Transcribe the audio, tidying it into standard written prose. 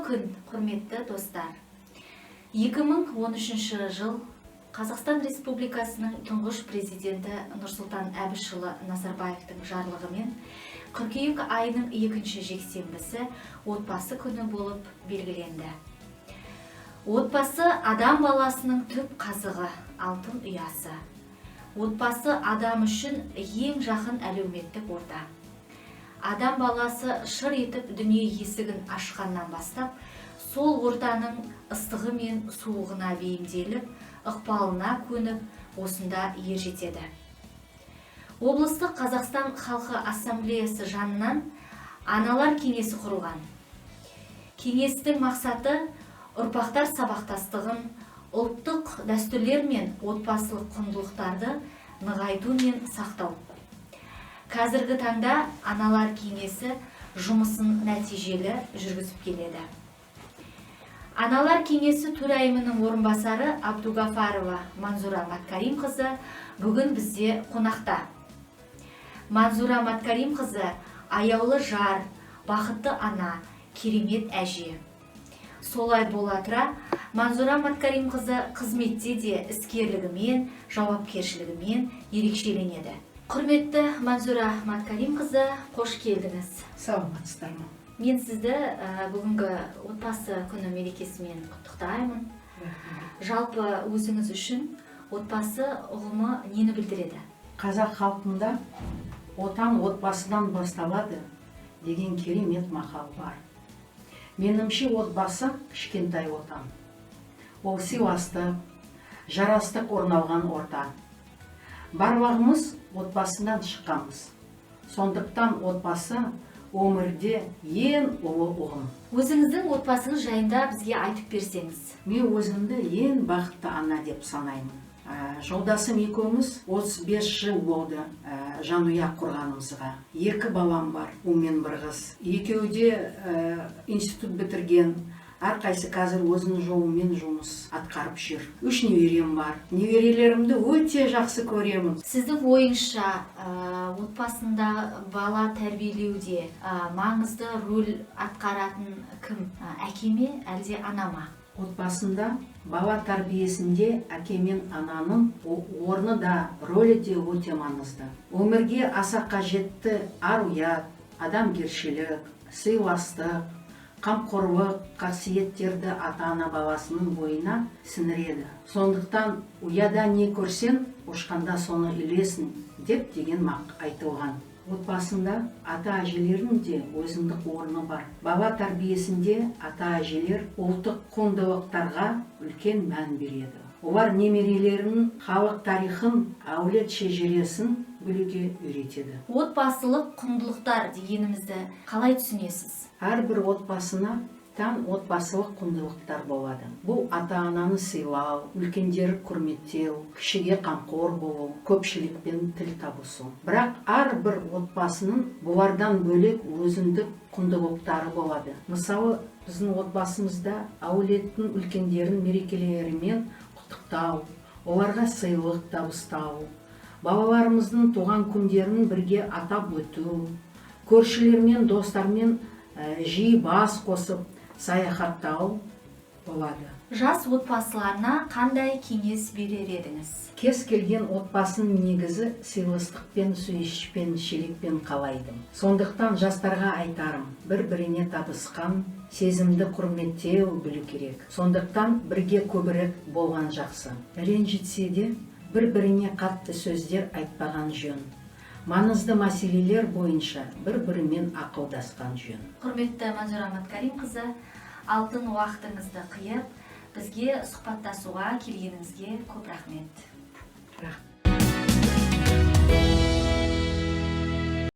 күн, құрметті достар. 2013 жыл Қазақстан Республикасының тұңғыш президенті Нұрсұлтан Әбішұлы Назарбаевтың жарлығымен қыркүйек айының 2-ші жексенбісі отбасы күні болып белгіленді. Отбасы адам баласының түп қазығы, алтын ұясы. Отбасы адам үшін ең жақын әлеуметтік орта. Адам баласы шыр етіп дүние есігін ашқаннан бастап, сол ортаның ыстығы мен суығына бейімделіп, ықпалына көніп, осында ер жетеді. Облыстық Қазақстан Халқы Ассамблеясы жанынан аналар кеңесі құрылған. Кеңестің мақсаты ұрпақтар сабақтастығын, ұлттық дәстүрлер мен отбасылық құндылықтарды нығайту мен сақтау. Қазіргі таңда аналар кеңесі жұмысын нәтижелі жүргізіп келеді. Аналар кеңесі төрайымының орынбасары Абдугафарова Манзура Маткарим-қызы бүгін бізде қонақта. Манзура Маткарим-қызы аяулы жар, бақытты ана, керемет әже. Солай бола тұра, Манзура Маткарим-қызы қызметте де іскерлігімен, жауапкершілігімен ерекшеленеді. Құрметті Манзура Маткарим-қызы, қош келдіңіз. Саламатсыздар ма? Мен сізді бүгінгі отбасы күні мерекесімен құттықтаймын. Жалпы өзіңіз үшін отбасы ұғымы нені білдіреді? Қазақ халқында отан отбасыдан басталады деген керемет мақал бар. Меніңше отбасы кішкентай отан. Ол сыйластық, жарастық орналған орта. Барлығымыз отбасынан шыққанбыз. Сондықтан отбасы өмірде ең ұлы ұғым. Өзіңіздің отбасыңыз жайында бізге айтып берсеңіз. Мен өзімді ең бақытты ана деп санаймын. Жолдасым екеуміз 35 жыл болды жанұя құрғанымызға. 2 балам бар, ұл мен бір қыз. Екеуі де институт бітірген. Әрқайсы қазір өзінің жолымен жұмыс атқарып жүр. 3 немерем бар. Немерелерімді өте жақсы көремін. Сіздің ойыңызша отбасында бала тәрбиелеуде маңызды рөл атқаратын кім? Әке ме, әлде ана ма? Отбасында бала тәрбиесінде әке мен ананың орны да, рөлі де өте маңызды. Өмірге аса қажетті ар-ұят, адамгершілік, сыйластық, қамқорлық қасиеттерді ата-ана баласының бойына сіңіреді. Сондықтан ұяда не көрсең, ұшқанда соны илесің деп деген айтылған. Отбасында ата-әжелердің де өзіндік орны бар. Бала тәрбиесінде ата-әжелер ұлттық құндылықтарға үлкен мән береді. Олар немерелерінің халық тарихын, әулет шежіресін білуге үйретеді. Отбасылық құндылықтар дегенімізді қалай түсінесіз? Әрбір отбасына тән отбасылық құндылықтар болады. Бұл ата-ананы сыйлау, үлкендерді құрметтеу, кішіге қамқор болу, көпшілікпен тіл табысу. Бірақ әрбір отбасының бұлардан бөлек өзіндік құндылықтары болады. Мысалы, біздің отбасымызда әулеттің үлкендерін мерекелерімен құттықтау, оларға сыйлық табыстау, балаларымыздың туған күндерін бірге атап өту, көршілермен, достармен жиі бас қосып саяхаттау болады. Жас отбасыларына қандай кеңес берер едіңіз? Кез келген отбасының негізі сыйластықпен, сүйіспеншілікпен қалайды. Сондықтан жастарға айтарым, бір-біріне табысқан, сезімді құрметтеу білу керек. Сондықтан бірге көбірек болған жақсы. Ренжітсе де бір-біріне қатты сөздер айтпаған жөн. Маңызды мәселелер бойынша бір-бірімен ақылдасқан жөн. Құрметті Манзура Маткарим-қызы, алтын уақытыңызды қиып, бізге сұхбаттасуға келгеніңізге көп рахмет. Рахмет.